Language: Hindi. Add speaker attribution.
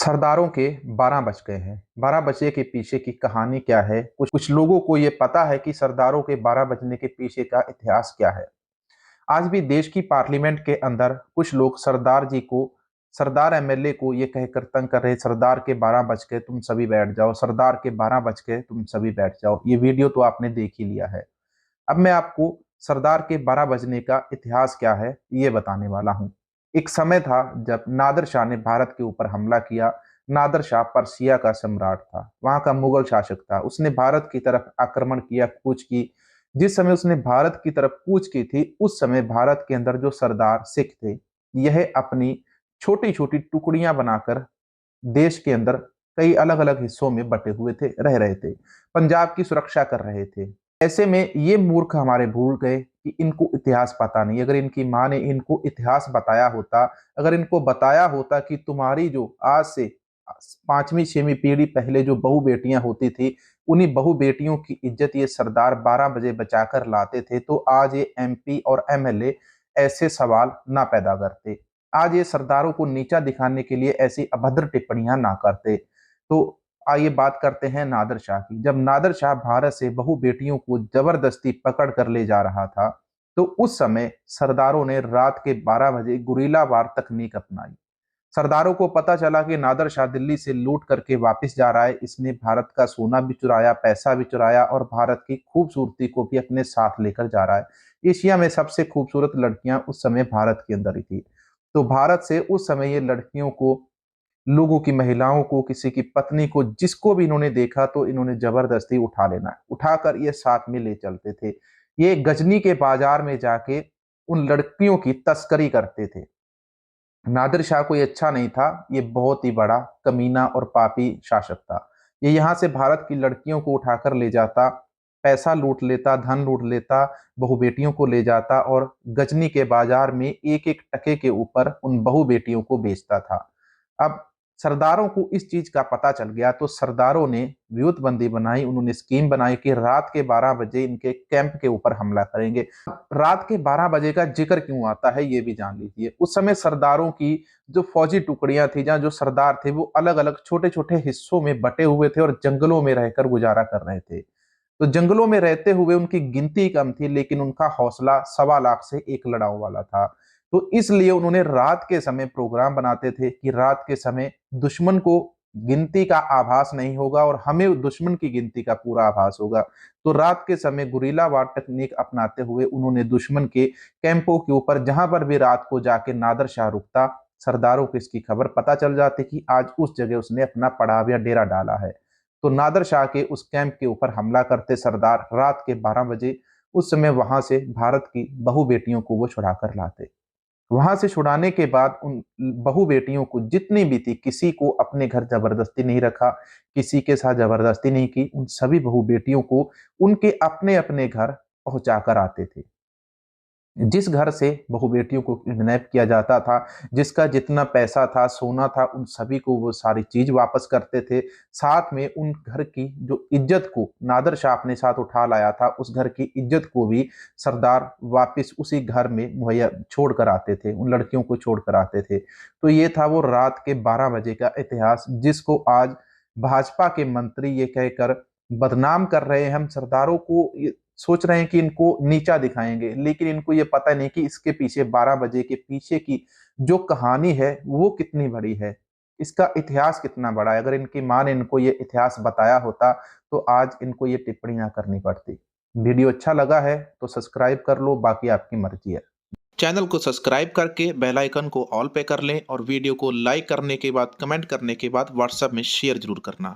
Speaker 1: सरदारों के 12 बज गए हैं। 12 बजे के पीछे की कहानी क्या है? कुछ कुछ लोगों को ये पता है कि सरदारों के 12 बजने के पीछे का इतिहास क्या है। आज भी देश की पार्लियामेंट के अंदर कुछ लोग सरदार एमएलए को ये कहकर तंग कर रहे, सरदार के 12 बज गए तुम सभी बैठ जाओ, सरदार के 12 बज गए तुम सभी बैठ जाओ। ये वीडियो तो आपने देख ही लिया है। अब मैं आपको सरदार के 12 बजने का इतिहास क्या है ये बताने वाला हूँ। एक समय था जब नादिर शाह ने भारत के ऊपर हमला किया। नादिर शाह पर्सिया का सम्राट था, वहां का मुगल शासक था। उसने भारत की तरफ आक्रमण किया, कूच की। जिस समय उसने भारत की तरफ कूच की थी, उस समय भारत के अंदर जो सरदार सिख थे, यह अपनी छोटी छोटी टुकड़ियां बनाकर देश के अंदर कई अलग अलग हिस्सों में बटे हुए थे, रह रहे थे, पंजाब की सुरक्षा कर रहे थे। ऐसे में ये मूर्ख हमारे भूल गए कि इनको इतिहास पता नहीं। अगर इनकी माँ ने इनको इतिहास बताया होता, अगर इनको बताया होता कि तुम्हारी जो आज से 5वीं 6वीं पीढ़ी पहले जो बहु बेटियां होती थी, उन्हीं बहु बेटियों की इज्जत ये सरदार 12 बजे बचाकर लाते थे, तो आज ये एमपी और एमएलए ऐसे सवाल ना पैदा करते। आज ये सरदारों को नीचा दिखाने के लिए ऐसी अभद्र टिप्पणियां ना करते। तो आइए बात करते हैं नादिर शाह की। जब नादिर शाह भारत से बहु बेटियों को जबरदस्ती पकड़ कर ले जा रहा था, तो उस समय सरदारों ने रात के 12 बजे गुरीला वार तकनीक अपनाई। सरदारों को पता चला कि नादिर शाह दिल्ली से लूट करके वापस जा रहा है। इसने भारत का सोना भी चुराया, पैसा भी चुराया और भारत की खूबसूरती को भी अपने साथ लेकर जा रहा है। एशिया में सबसे खूबसूरत लड़कियां उस समय भारत के अंदर ही थी। तो भारत से उस समय ये लड़कियों को, लोगों की, महिलाओं को, किसी की पत्नी को, जिसको भी इन्होंने देखा तो इन्होंने जबरदस्ती उठा लेना है, उठाकर ये साथ में ले चलते थे। ये गजनी के बाजार में जाके उन लड़कियों की तस्करी करते थे। नादिर शाह कोई अच्छा नहीं था, ये बहुत ही बड़ा कमीना और पापी शासक था। ये यहाँ से भारत की लड़कियों को उठाकर ले जाता, पैसा लूट लेता, धन लूट लेता, बहु बेटियों को ले जाता और गजनी के बाजार में एक एक टके के ऊपर उन बहु बेटियों को बेचता था। अब सरदारों को इस चीज का पता चल गया, तो सरदारों ने व्यूहबंदी बनाई। उन्होंने स्कीम बनाई कि रात के 12 बजे इनके कैंप के ऊपर हमला करेंगे। रात के 12 बजे का जिक्र क्यों आता है ये भी जान लीजिए। उस समय सरदारों की जो फौजी टुकड़ियां थी, जहां जो सरदार थे, वो अलग अलग छोटे छोटे हिस्सों में बटे हुए थे और जंगलों में रहकर गुजारा कर रहे थे। तो जंगलों में रहते हुए उनकी गिनती कम थी, लेकिन उनका हौसला 1.25 लाख से 1 लड़ाऊ वाला था। तो इसलिए उन्होंने रात के समय प्रोग्राम बनाते थे कि रात के समय दुश्मन को गिनती का आभास नहीं होगा और हमें दुश्मन की गिनती का पूरा आभास होगा। तो रात के समय गुरीला वार टेक्निक अपनाते हुए उन्होंने दुश्मन के कैंपों के ऊपर, जहां पर भी रात को जाके नादिर शाह रुकता, सरदारों को इसकी खबर पता चल जाती कि आज उस जगह उसने अपना पड़ाव या डेरा डाला है। तो नादिर शाह के उस कैंप के ऊपर हमला करते सरदार रात के 12 बजे। उस समय वहां से भारत की बहु बेटियों को वो छुड़ा कर लाते। वहां से छुड़ाने के बाद उन बहु बेटियों को, जितनी भी थी, किसी को अपने घर जबरदस्ती नहीं रखा, किसी के साथ जबरदस्ती नहीं की। उन सभी बहु बेटियों को उनके अपने अपने घर पहुंचा कर आते थे। जिस घर से बहु बेटियों को किडनैप किया जाता था, जिसका जितना पैसा था, सोना था, उन सभी को वो सारी चीज वापस करते थे। साथ में उन घर की जो इज्जत को नादिर शाह अपने साथ उठा लाया था, उस घर की इज्जत को भी सरदार वापस उसी घर में मुहैया छोड़ कर आते थे, उन लड़कियों को छोड़ कर आते थे। तो ये था वो रात के 12 बजे का इतिहास, जिसको आज भाजपा के मंत्री ये कहकर बदनाम कर रहे हैं। हम सरदारों को सोच रहे हैं कि इनको नीचा दिखाएंगे, लेकिन इनको ये पता नहीं कि इसके पीछे 12 बजे के पीछे की जो कहानी है वो कितनी बड़ी है, इसका इतिहास कितना बड़ा है। अगर इनकी माँ ने इनको ये इतिहास बताया होता, तो आज इनको ये टिप्पणी ना करनी पड़ती। वीडियो अच्छा लगा है तो सब्सक्राइब कर लो, बाकी आपकी मर्जी है।
Speaker 2: चैनल को सब्सक्राइब करके बेल आइकन को ऑल पे कर लें और वीडियो को लाइक करने के बाद, कमेंट करने के बाद व्हाट्सएप में शेयर जरूर करना।